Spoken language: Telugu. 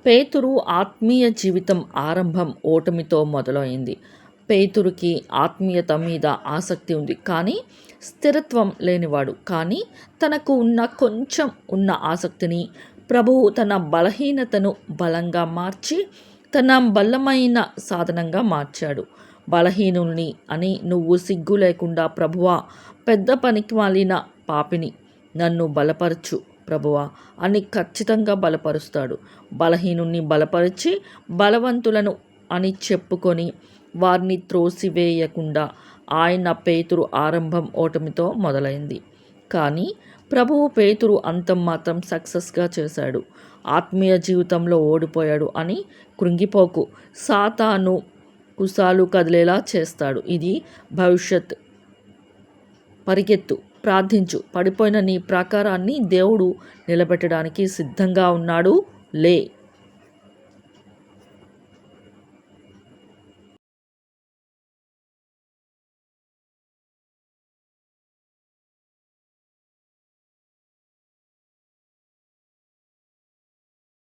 పేతురు ఆత్మీయ జీవితం ఆరంభం ఓటమితో మొదలైంది. పేతురుకి ఆత్మీయత మీద ఆసక్తి ఉంది, కానీ స్థిరత్వం లేనివాడు. కానీ తనకు కొంచెం ఉన్న ఆసక్తిని ప్రభువు తన బలహీనతను బలంగా మార్చి తన బలమైన సాధనంగా మార్చాడు. బలహీనుల్ని అని నువ్వు సిగ్గు లేకుండా, ప్రభువా, పెద్ద పనికి మాలిన పాపిని, నన్ను బలపరచు ప్రభువా అని ఖచ్చితంగా బలపరుస్తాడు. బలహీనుణ్ణి బలపరిచి బలవంతులను అని చెప్పుకొని వారిని త్రోసివేయకుండా ఆయన పేతురు ఆరంభం ఓటమితో మొదలైంది. కానీ ప్రభువు పేతురు అంతం మాత్రం సక్సెస్గా చేశాడు. ఆత్మీయ జీవితంలో ఓడిపోయాడు అని కృంగిపోకు. సాతాను కుసాలు కదిలేలా చేస్తాడు. ఇది భవిష్యత్. పరిగెత్తు, ప్రార్థించు. పడిపోయిన నీ ప్రాకారాన్ని దేవుడు నిలబెట్టడానికి సిద్ధంగా ఉన్నాడు. లే.